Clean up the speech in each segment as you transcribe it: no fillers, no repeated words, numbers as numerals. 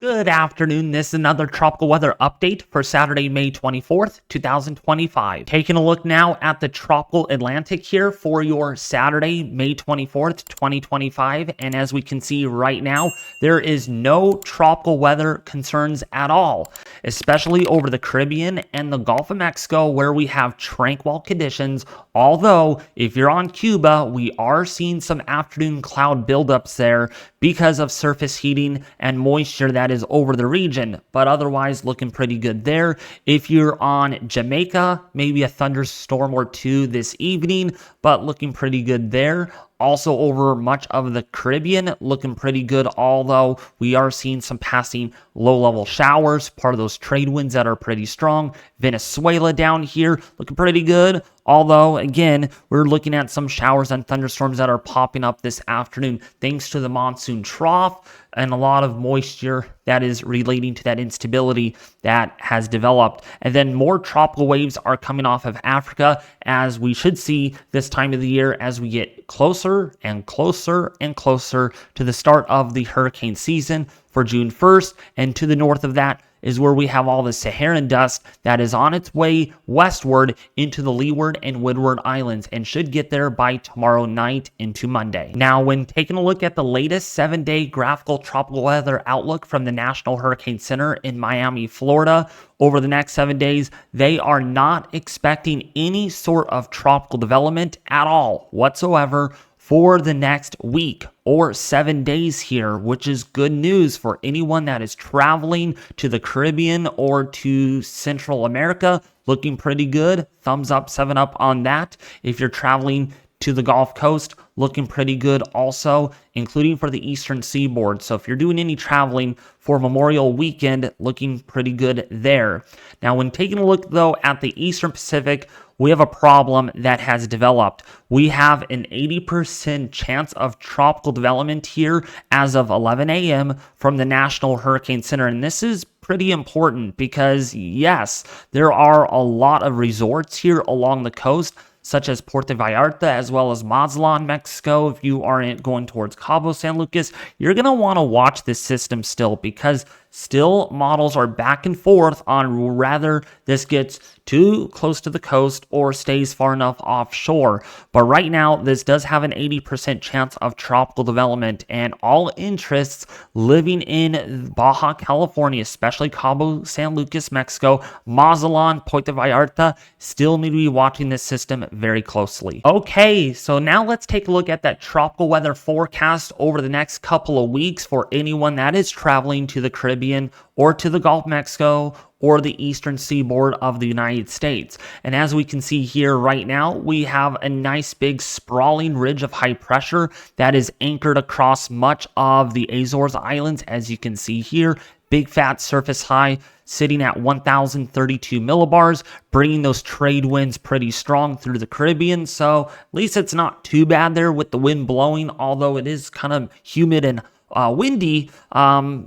Good afternoon. This is another tropical weather update for Saturday, May 24th, 2025. Taking a look now at the tropical Atlantic here for your Saturday, May 24th, 2025. And as we can see right now, there is no tropical weather concerns at all, especially over the Caribbean and the Gulf of Mexico, where we have tranquil conditions. Although, if you're on Cuba, we are seeing some afternoon cloud buildups there because of surface heating and moisture that is over the region, but otherwise looking pretty good there. If you're on Jamaica, maybe a thunderstorm or two this evening, but looking pretty good there. Also over much of the Caribbean, looking pretty good, although we are seeing some passing low-level showers, part of those trade winds that are pretty strong. Venezuela down here, looking pretty good, although, again, we're looking at some showers and thunderstorms that are popping up this afternoon, thanks to the monsoon trough and a lot of moisture that is relating to that instability that has developed. And then more tropical waves are coming off of Africa, as we should see this time of the year as we get closer and closer and closer to the start of the hurricane season for June 1st. And to the north of that is where we have all the Saharan dust that is on its way westward into the Leeward and Windward Islands and should get there by tomorrow night into Monday. Now, when taking a look at the latest 7-day graphical tropical weather outlook from the National Hurricane Center in Miami, Florida, over the next 7 days, they are not expecting any sort of tropical development at all whatsoever for the next week or 7 days here, which is good news for anyone that is traveling to the Caribbean or to Central America. Looking pretty good. Thumbs up, 7 up on that. If you're traveling to the Gulf Coast, looking pretty good also, including for the eastern seaboard. So if you're doing any traveling for Memorial Weekend, looking pretty good there. Now, when taking a look, though, at the Eastern Pacific, we have a problem that has developed. We have an 80% chance of tropical development here as of 11 a.m. from the National Hurricane Center. And this is pretty important because, yes, there are a lot of resorts here along the coast, such as Puerto Vallarta, as well as Mazatlan, Mexico. If you aren't going towards Cabo San Lucas, you're going to want to watch this system still, because still models are back and forth on whether this gets too close to the coast or stays far enough offshore. But right now, this does have an 80% chance of tropical development, and all interests living in Baja California, especially Cabo San Lucas, Mexico, Mazatlan, Puerto Vallarta, still need to be watching this system very closely. Okay, so now let's take a look at that tropical weather forecast over the next couple of weeks for anyone that is traveling to the Caribbean or to the Gulf of Mexico or the eastern seaboard of the United States. And as we can see here right now, we have a nice big sprawling ridge of high pressure that is anchored across much of the Azores Islands. As you can see here, big fat surface high sitting at 1,032 millibars, bringing those trade winds pretty strong through the Caribbean. So at least it's not too bad there with the wind blowing, although it is kind of humid and windy.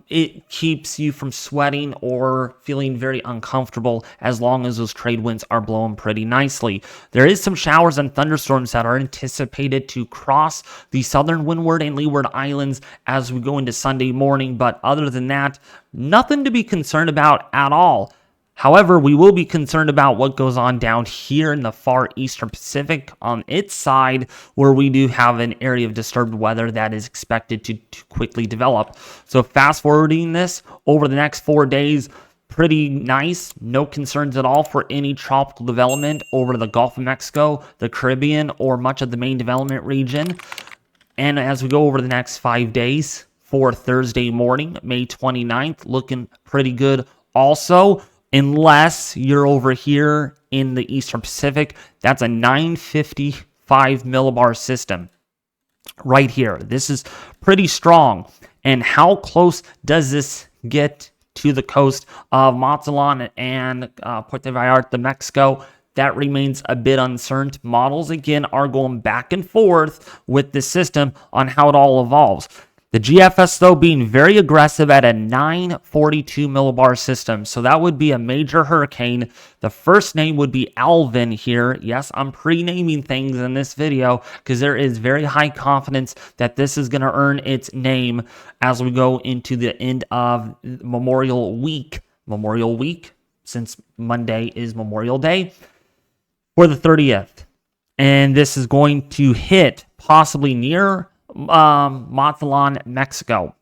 It keeps you from sweating or feeling very uncomfortable as long as those trade winds are blowing pretty nicely. There is some showers and thunderstorms that are anticipated to cross the southern Windward and Leeward Islands as we go into Sunday morning, but other than that, nothing to be concerned about at all. However, we will be concerned about what goes on down here in the far eastern Pacific on its side, where we do have an area of disturbed weather that is expected to quickly develop. So fast forwarding this over the next 4 days, pretty nice. No concerns at all for any tropical development over the Gulf of Mexico, the Caribbean, or much of the main development region. And as we go over the next 5 days for Thursday morning, May 29th, looking pretty good also. Unless you're over here in the Eastern Pacific, that's a 955 millibar system right here. This is pretty strong. And how close does this get to the coast of Mazatlan and Puerto Vallarta, Mexico? That remains a bit uncertain. Models, again, are going back and forth with the system on how it all evolves. The GFS, though, being very aggressive at a 942 millibar system. So that would be a major hurricane. The first name would be Alvin here. Yes, I'm pre-naming things in this video because there is very high confidence that this is going to earn its name as we go into the end of Memorial Week. Memorial Week, since Monday is Memorial Day, for the 30th. And this is going to hit possibly near Mazatlan, Mexico,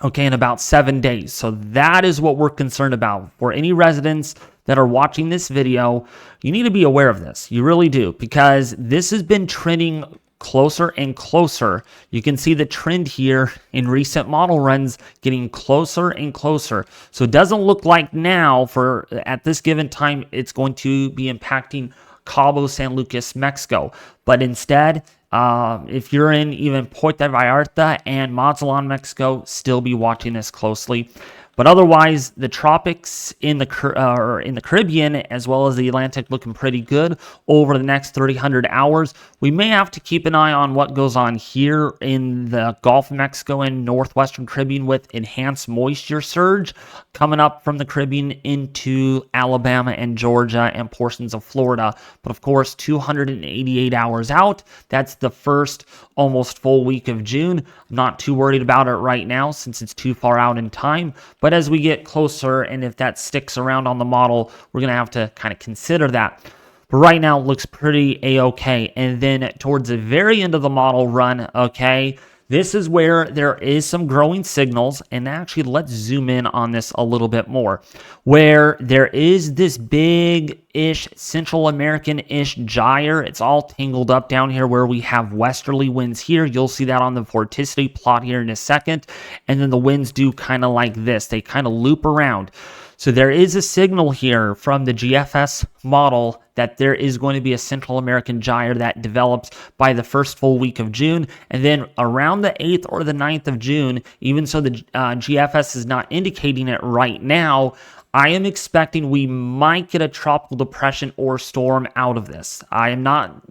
okay, in about 7 days. So that is what we're concerned about. For any residents that are watching this video, you need to be aware of this. You really do, because this has been trending closer and closer. You can see the trend here in recent model runs getting closer and closer. So it doesn't look like now, for at this given time, it's going to be impacting Cabo San Lucas, Mexico. But instead, if you're in even Puerto Vallarta and Mazatlan, Mexico, still be watching this closely. But otherwise, the tropics in the Caribbean as well as the Atlantic looking pretty good over the next 300 hours. We may have to keep an eye on what goes on here in the Gulf of Mexico and northwestern Caribbean with enhanced moisture surge coming up from the Caribbean into Alabama and Georgia and portions of Florida. But of course, 288 hours out, that's the first almost full week of June. I'm not too worried about it right now since it's too far out in time. But as we get closer, and if that sticks around on the model, we're going to have to kind of consider that. But right now, it looks pretty A-okay. And then towards the very end of the model run, okay, this is where there is some growing signals. And actually, let's zoom in on this a little bit more. Where there is this big-ish Central American-ish gyre. It's all tangled up down here where we have westerly winds here. You'll see that on the vorticity plot here in a second. And then the winds do kind of like this. They kind of loop around. So there is a signal here from the GFS model that there is going to be a Central American gyre that develops by the first full week of June. And then around the 8th or the 9th of June, even so the GFS is not indicating it right now, I am expecting we might get a tropical depression or storm out of this. I am not,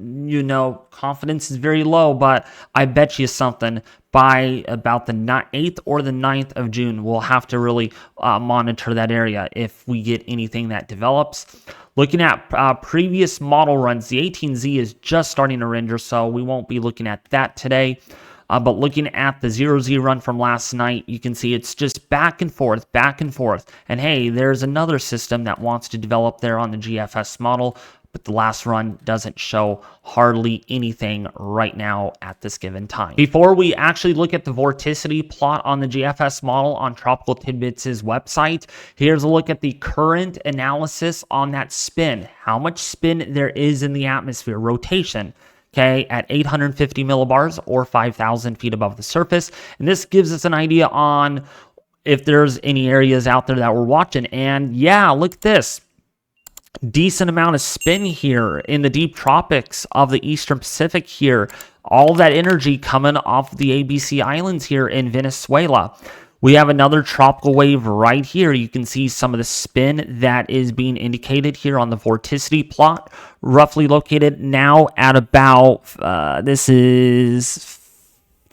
confidence is very low, but I bet you something by about the 8th or the 9th of June, we'll have to really monitor that area if we get anything that develops. Looking at previous model runs, the 18Z is just starting to render, so we won't be looking at that today. But looking at the 0Z run from last night, you can see it's just back and forth, back and forth. And hey, there's another system that wants to develop there on the GFS model, but the last run doesn't show hardly anything right now at this given time. Before we actually look at the vorticity plot on the GFS model on Tropical Tidbits' website, here's a look at the current analysis on that spin. How much spin there is in the atmosphere, rotation. Okay, at 850 millibars or 5,000 feet above the surface. And this gives us an idea on if there's any areas out there that we're watching. And yeah, look at this. Decent amount of spin here in the deep tropics of the Eastern Pacific here. All that energy coming off the ABC Islands here in Venezuela. We have another tropical wave right here. You can see some of the spin that is being indicated here on the vorticity plot, roughly located now at about, this is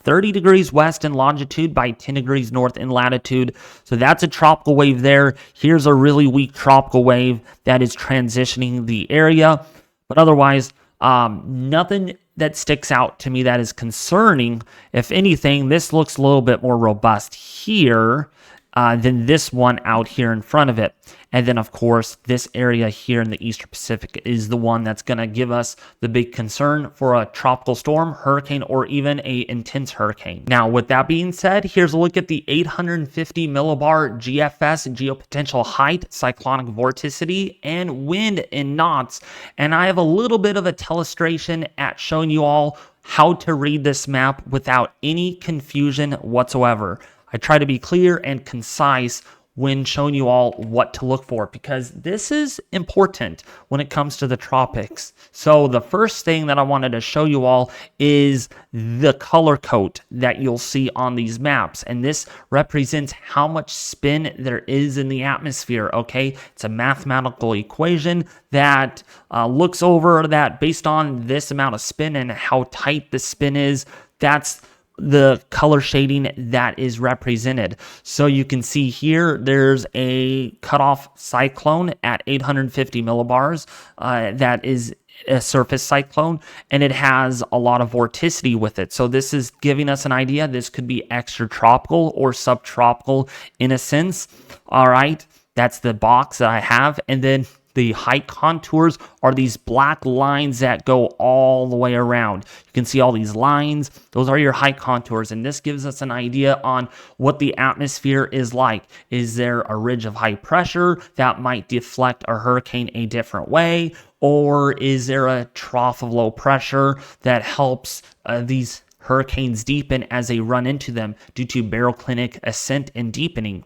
30 degrees west in longitude by 10 degrees north in latitude. So that's a tropical wave there. Here's a really weak tropical wave that is transitioning the area. But otherwise, nothing that sticks out to me that is concerning. If anything, this looks a little bit more robust here than this one out here in front of it. And then, of course, this area here in the Eastern Pacific is the one that's going to give us the big concern for a tropical storm, hurricane, or even a intense hurricane. Now, with that being said, here's a look at the 850 millibar GFS, geopotential height, cyclonic vorticity, and wind in knots. And I have a little bit of a telestration at showing you all how to read this map without any confusion whatsoever. I try to be clear and concise when showing you all what to look for, because this is important when it comes to the tropics. So the first thing that I wanted to show you all is the color code that you'll see on these maps. And this represents how much spin there is in the atmosphere, okay? It's a mathematical equation that looks over that based on this amount of spin and how tight the spin is. That's the color shading that is represented. So you can see here there's a cutoff cyclone at 850 millibars that is a surface cyclone, and it has a lot of vorticity with it. So this is giving us an idea. This could be extratropical or subtropical in a sense. All right, that's the box that I have. And then the high contours are these black lines that go all the way around. You can see all these lines. Those are your high contours, and this gives us an idea on what the atmosphere is like. Is there a ridge of high pressure that might deflect a hurricane a different way? Or is there a trough of low pressure that helps these hurricanes deepen as they run into them due to baroclinic ascent and deepening?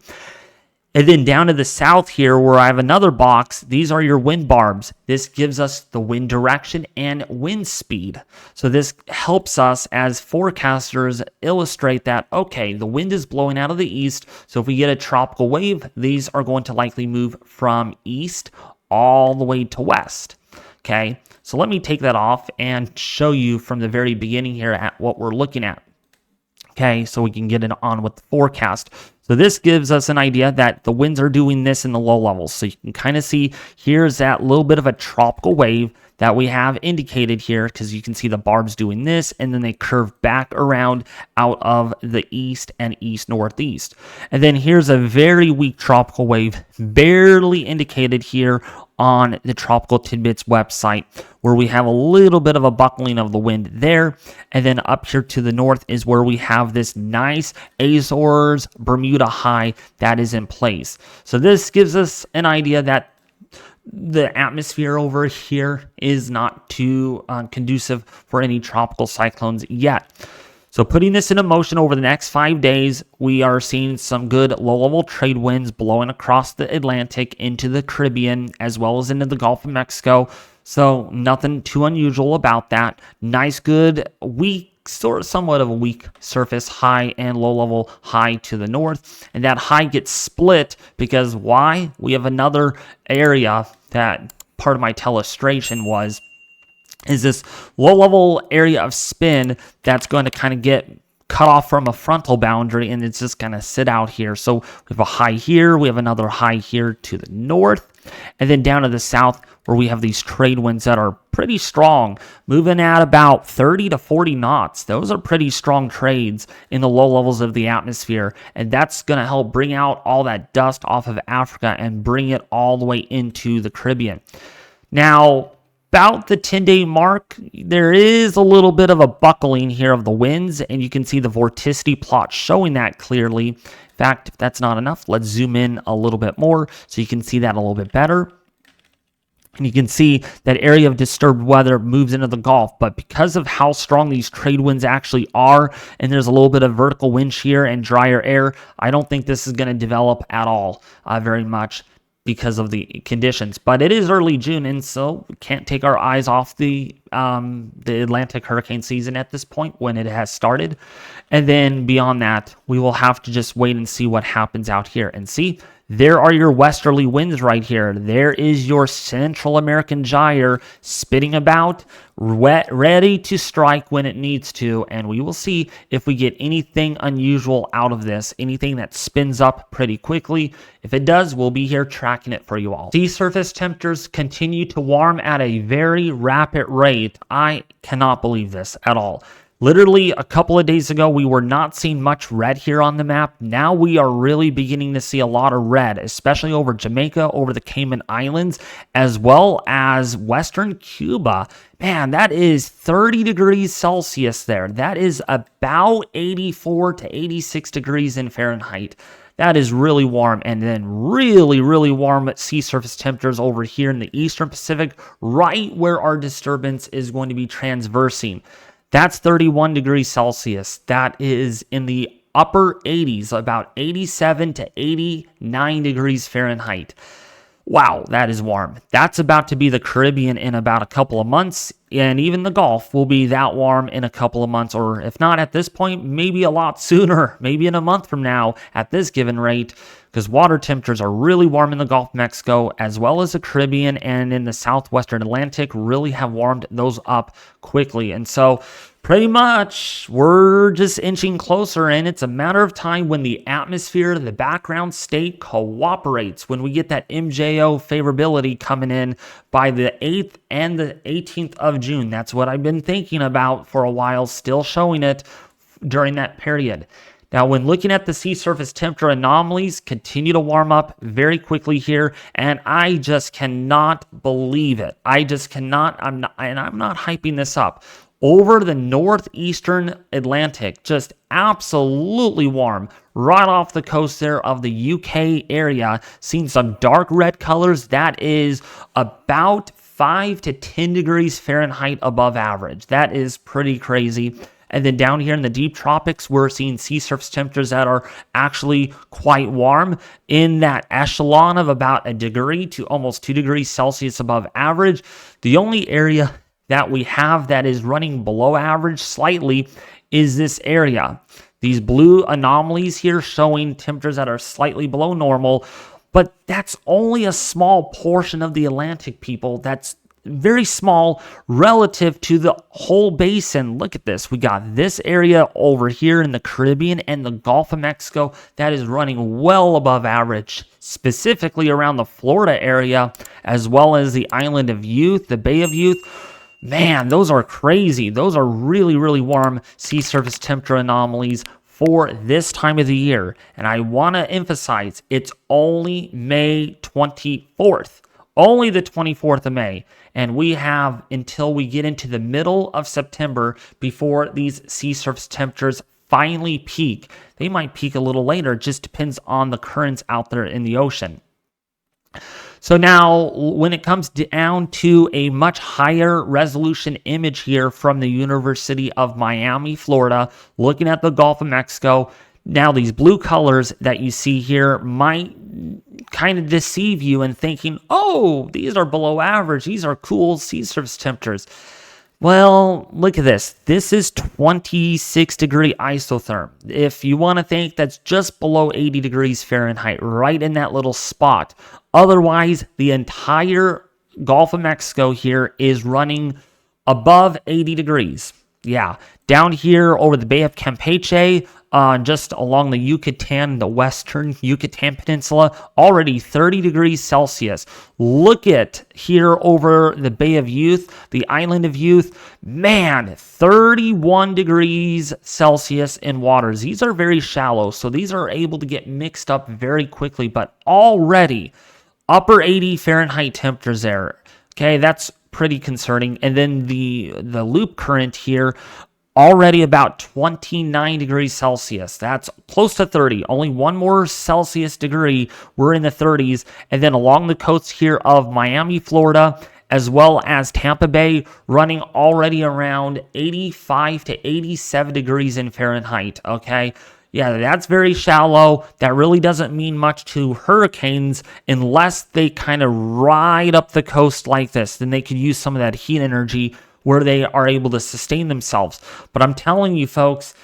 And then down to the south here where I have another box, these are your wind barbs. This gives us the wind direction and wind speed. So this helps us as forecasters illustrate that, okay, the wind is blowing out of the east. So if we get a tropical wave, these are going to likely move from east all the way to west. Okay, so let me take that off and show you from the very beginning here at what we're looking at. Okay, so we can get it on with the forecast. So this gives us an idea that the winds are doing this in the low levels. So you can kind of see here's that little bit of a tropical wave that we have indicated here, because you can see the barbs doing this, and then they curve back around out of the east and east-northeast. And then here's a very weak tropical wave, barely indicated here on the Tropical Tidbits website, where we have a little bit of a buckling of the wind there. And then up here to the north is where we have this nice Azores Bermuda high that is in place. So this gives us an idea that the atmosphere over here is not too conducive for any tropical cyclones yet. So putting this into motion over the next 5 days, we are seeing some good low-level trade winds blowing across the Atlantic into the Caribbean as well as into the Gulf of Mexico. So nothing too unusual about that. Nice, good, weak, somewhat of a weak surface high and low-level high to the north. And that high gets split because why? We have another area that part of my illustration is this low-level area of spin that's going to kind of get cut off from a frontal boundary, and it's just going to sit out here. So we have a high here, we have another high here to the north, and then down to the south where we have these trade winds that are pretty strong, moving at about 30 to 40 knots. Those are pretty strong trades in the low levels of the atmosphere, and that's going to help bring out all that dust off of Africa and bring it all the way into the Caribbean. Now, about the 10-day mark, there is a little bit of a buckling here of the winds, and you can see the vorticity plot showing that clearly. In fact, if that's not enough, let's zoom in a little bit more so you can see that a little bit better. And you can see that area of disturbed weather moves into the Gulf, but because of how strong these trade winds actually are, and there's a little bit of vertical wind shear and drier air, I don't think this is going to develop at all very much because of the conditions. But it is early June, and so we can't take our eyes off the Atlantic hurricane season at this point when it has started. And then beyond that, we will have to just wait and see what happens out here. And see, there are your westerly winds right here. There is your Central American gyre spitting about, ready to strike when it needs to. And we will see if we get anything unusual out of this, anything that spins up pretty quickly. If it does, we'll be here tracking it for you all. Sea surface temperatures continue to warm at a very rapid rate. I cannot believe this at all. Literally a couple of days ago, we were not seeing much red here on the map. Now we are really beginning to see a lot of red, especially over Jamaica, over the Cayman Islands, as well as Western Cuba. Man, that is 30 degrees Celsius there. That is about 84 to 86 degrees in Fahrenheit. That is really warm. And then really, really warm sea surface temperatures over here in the Eastern Pacific, right where our disturbance is going to be transversing. That's 31 degrees Celsius. That is in the upper 80s, about 87 to 89 degrees Fahrenheit. Wow, that is warm. That's about to be the Caribbean in about a couple of months, and even the Gulf will be that warm in a couple of months, or if not at this point, maybe a lot sooner, maybe in a month from now at this given rate. because water temperatures are really warm in the Gulf of Mexico, as well as the Caribbean and in the southwestern Atlantic, really have warmed those up quickly. And so pretty much we're just inching closer, and it's a matter of time when the atmosphere, the background state cooperates, when we get that MJO favorability coming in by the 8th and the 18th of June. That's what I've been thinking about for a while, still showing it during that period. Now, when looking at the sea surface temperature anomalies, continue to warm up very quickly here, and I just cannot believe it. I just cannot, I'm not hyping this up. Over the northeastern Atlantic, just absolutely warm, right off the coast there of the UK area, seeing some dark red colors. That is about 5 to 10 degrees Fahrenheit above average. That is pretty crazy. And then down here in the deep tropics, we're seeing sea surface temperatures that are actually quite warm in that echelon of about 1 degree to almost 2 degrees Celsius above average. The only area that we have that is running below average slightly is this area. These blue anomalies here showing temperatures that are slightly below normal, but that's only a small portion of the Atlantic, people. That's very small relative to the whole basin. Look at this. We got this area over here in the Caribbean and the Gulf of Mexico that is running well above average, specifically around the Florida area, as well as the island of Youth, the Bay of Youth. Man, those are crazy. Those are really, really warm sea surface temperature anomalies for this time of the year. And I want to emphasize, it's only May 24th. Only the 24th of May. And we have until we get into the middle of September before these sea surface temperatures finally peak. They might peak a little later. It just depends on the currents out there in the ocean. So now, when it comes down to a much higher resolution image here from the University of Miami, Florida, looking at the Gulf of Mexico, now these blue colors that you see here might kind of deceive you in thinking, oh, these are below average. These are cool sea surface temperatures. Well, look at this. This is 26 degree isotherm. If you want to think, that's just below 80 degrees Fahrenheit, right in that little spot. Otherwise, the entire Gulf of Mexico here is running above 80 degrees. Yeah, down here over the Bay of Campeche, just along the Yucatan, the western Yucatan Peninsula, already 30 degrees Celsius. Look at here over the Bay of Youth, the island of Youth. Man, 31 degrees Celsius in waters. These are very shallow, so these are able to get mixed up very quickly, but already upper 80 Fahrenheit temperatures there. Okay, that's pretty concerning. And then the loop current here, already about 29 degrees Celsius. That's close to 30. Only one more Celsius degree. We're in the 30s. And then along the coast here of Miami, Florida, as well as Tampa Bay, running already around 85 to 87 degrees in Fahrenheit. Okay. Yeah, that's very shallow. That really doesn't mean much to hurricanes unless they kind of ride up the coast like this. Then they could use some of that heat energy where they are able to sustain themselves. But I'm telling you, folks,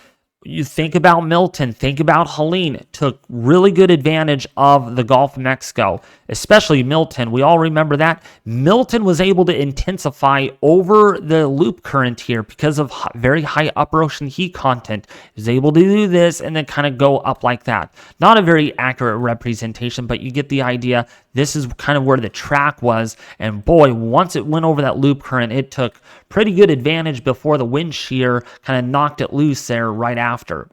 you think about Milton, think about Helene, took really good advantage of the Gulf of Mexico, especially Milton. We all remember that. Milton was able to intensify over the loop current here because of very high upper ocean heat content. It was able to do this and then kind of go up like that. Not a very accurate representation, but you get the idea. This is kind of where the track was, and boy, once it went over that loop current, it took pretty good advantage before the wind shear kind of knocked it loose there right after.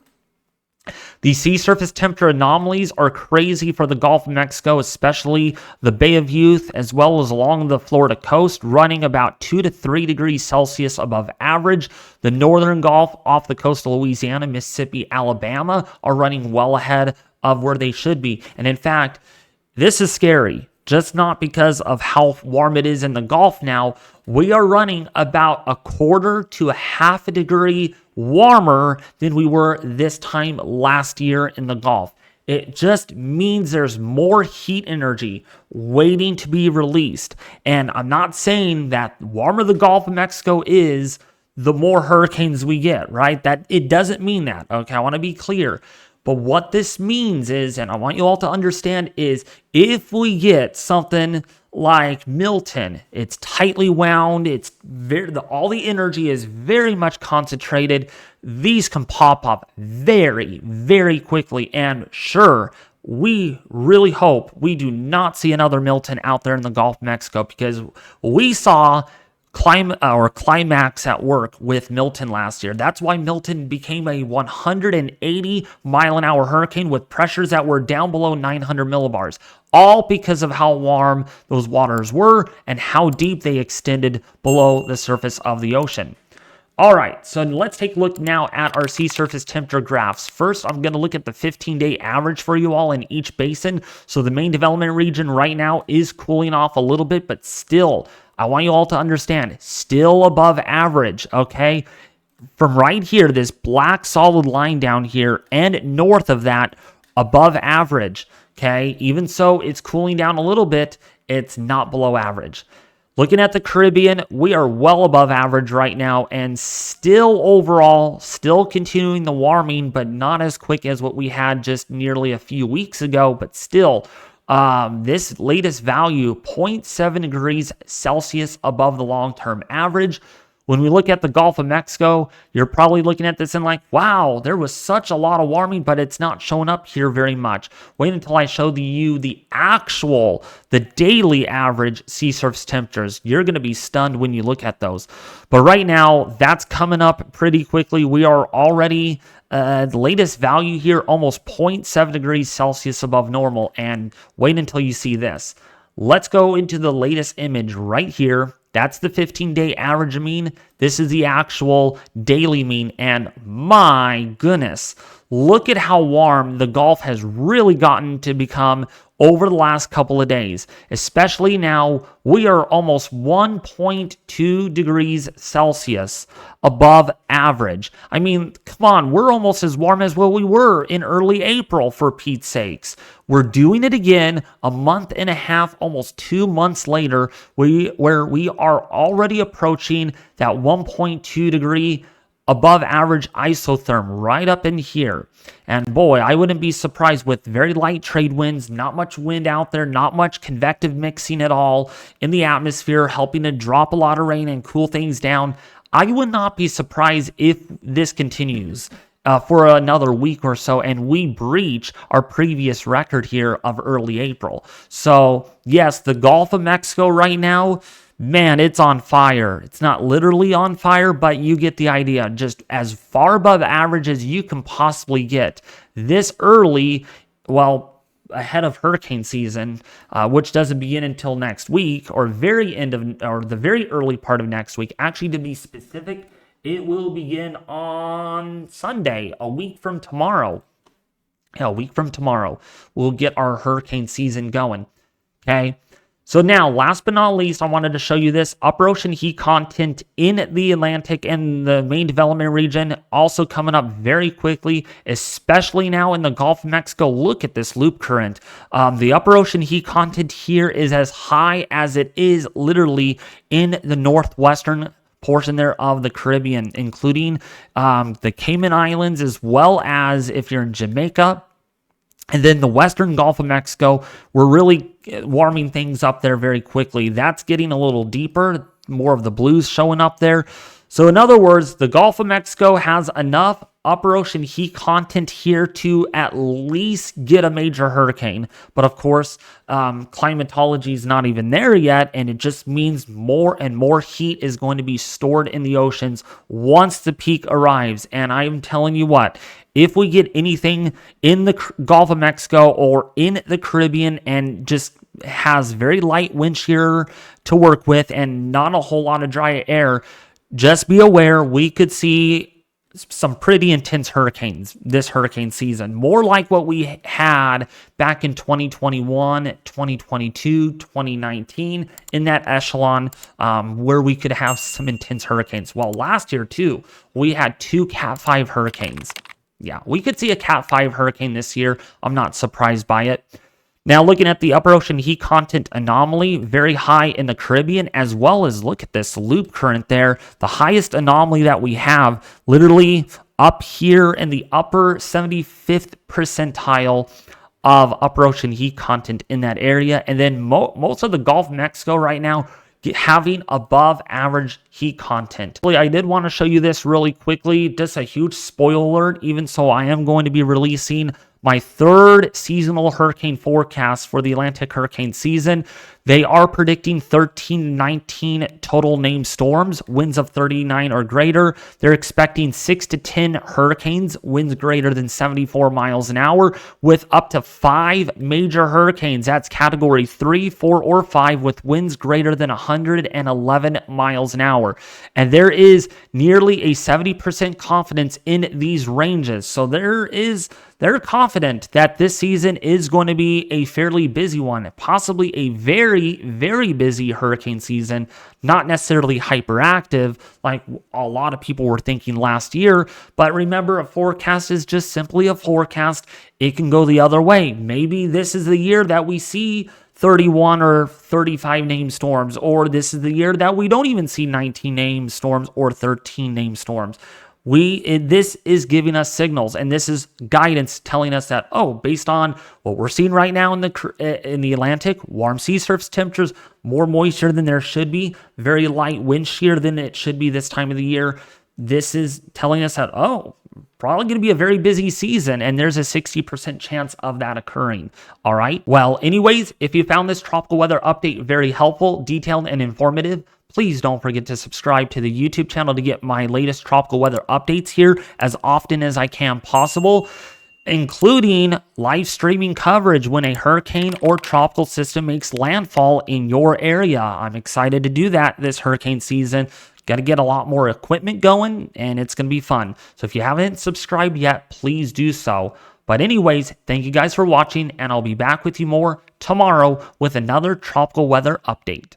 The sea surface temperature anomalies are crazy for the Gulf of Mexico, especially the Bay of Youth, as well as along the Florida coast, running about 2 to 3 degrees Celsius above average. The northern Gulf off the coast of Louisiana, Mississippi, Alabama are running well ahead of where they should be. And in fact, this is scary, just not because of how warm it is in the Gulf now. We are running about 1/4 to 1/2 degree warmer than we were this time last year in the Gulf. It just means there's more heat energy waiting to be released. And I'm not saying that the warmer the Gulf of Mexico is, the more hurricanes we get, right? That it doesn't mean that. Okay, I want to be clear. But what this means is, and I want you all to understand, is if we get something like Milton, it's tightly wound, it's all the energy is very much concentrated. These can pop up very, very quickly. And sure, we really hope we do not see another Milton out there in the Gulf of Mexico, because we saw climax at work with Milton last year. That's why Milton became a 180 mile an hour hurricane with pressures that were down below 900 millibars, all because of how warm those waters were and how deep they extended below the surface of the ocean. All right, so let's take a look now at our sea surface temperature graphs. First, I'm going to look at the 15-day average for you all in each basin. So the main development region right now is cooling off a little bit, but still, I want you all to understand, still above average, okay? From right here, this black solid line down here, and north of that, above average, okay? Even so, it's cooling down a little bit, it's not below average. Looking at the Caribbean, we are well above average right now, and still overall, still continuing the warming, but not as quick as what we had just nearly a few weeks ago, but still, this latest value, 0.7 degrees Celsius above the long-term average. When we look at the Gulf of Mexico, you're probably looking at this and like, wow, there was such a lot of warming, but it's not showing up here very much. Wait until I show you the daily average sea surface temperatures. You're going to be stunned when you look at those. But right now, that's coming up pretty quickly. We are already, the latest value here, almost 0.7 degrees Celsius above normal. And wait until you see this. Let's go into the latest image right here. That's the 15-day average mean. This is the actual daily mean. And my goodness, look at how warm the Gulf has really gotten to become over the last couple of days. Especially now, we are almost 1.2 degrees Celsius above average. I mean, come on, we're almost as warm as what we were in early April, for Pete's sakes. We're doing it again a month and a half, almost 2 months later, where we are already approaching that 1.2 degree above average isotherm right up in here. And boy, I wouldn't be surprised with very light trade winds, not much wind out there, not much convective mixing at all in the atmosphere, helping to drop a lot of rain and cool things down. I would not be surprised if this continues for another week or so, and we breach our previous record here of early April. So yes, the Gulf of Mexico right now, man, it's on fire. It's not literally on fire, but you get the idea. Just as far above average as you can possibly get this early, well, ahead of hurricane season, which doesn't begin until next week, or the very early part of next week. Actually, to be specific, it will begin on Sunday, a week from tomorrow. Yeah, a week from tomorrow, we'll get our hurricane season going. Okay. So now, last but not least, I wanted to show you this upper ocean heat content in the Atlantic and the main development region, also coming up very quickly, especially now in the Gulf of Mexico. Look at this loop current. The upper ocean heat content here is as high as it is literally in the northwestern portion there of the Caribbean, including the Cayman Islands, as well as if you're in Jamaica. And then the western Gulf of Mexico, we're really warming things up there very quickly. That's getting a little deeper, more of the blues showing up there. So in other words, the Gulf of Mexico has enough upper ocean heat content here to at least get a major hurricane. But of course, climatology is not even there yet, and it just means more and more heat is going to be stored in the oceans once the peak arrives. And I'm telling you what, if we get anything in the Gulf of Mexico or in the Caribbean and just has very light wind shear to work with and not a whole lot of dry air, just be aware we could see some pretty intense hurricanes this hurricane season, more like what we had back in 2021, 2022, 2019, in that echelon where we could have some intense hurricanes. Well, last year too, we had 2 Cat 5 hurricanes. Yeah, we could see a Cat 5 hurricane this year. I'm not surprised by it. Now, looking at the upper ocean heat content anomaly, very high in the Caribbean, as well as look at this loop current there, the highest anomaly that we have literally up here in the upper 75th percentile of upper ocean heat content in that area. And then most of the Gulf of Mexico right now having above average heat content. I did want to show you this really quickly. Just a huge spoiler alert. Even so, I am going to be releasing my third seasonal hurricane forecast for the Atlantic hurricane season. They are predicting 19 total named storms, winds of 39 or greater. They're expecting 6 to 10 hurricanes, winds greater than 74 miles an hour, with up to 5 major hurricanes. That's category 3, 4, or 5, with winds greater than 111 miles an hour. And there is nearly a 70% confidence in these ranges. So they're confident that this season is going to be a fairly busy one, possibly a very, very busy hurricane season, not necessarily hyperactive like a lot of people were thinking last year. But remember, a forecast is just simply a forecast. It can go the other way. Maybe this is the year that we see 31 or 35 named storms, or this is the year that we don't even see 19 named storms or 13 named storms. This is giving us signals, and this is guidance telling us that, based on what we're seeing right now in the Atlantic, warm sea surface temperatures, more moisture than there should be, very light wind shear than it should be this time of the year. This is telling us that, probably going to be a very busy season, and there's a 60% chance of that occurring. All right. Well, anyways, if you found this tropical weather update very helpful, detailed, and informative, please don't forget to subscribe to the YouTube channel to get my latest tropical weather updates here as often as I can possible, including live streaming coverage when a hurricane or tropical system makes landfall in your area. I'm excited to do that this hurricane season. Got to get a lot more equipment going, and it's going to be fun. So if you haven't subscribed yet, please do so. But anyways, thank you guys for watching, and I'll be back with you more tomorrow with another tropical weather update.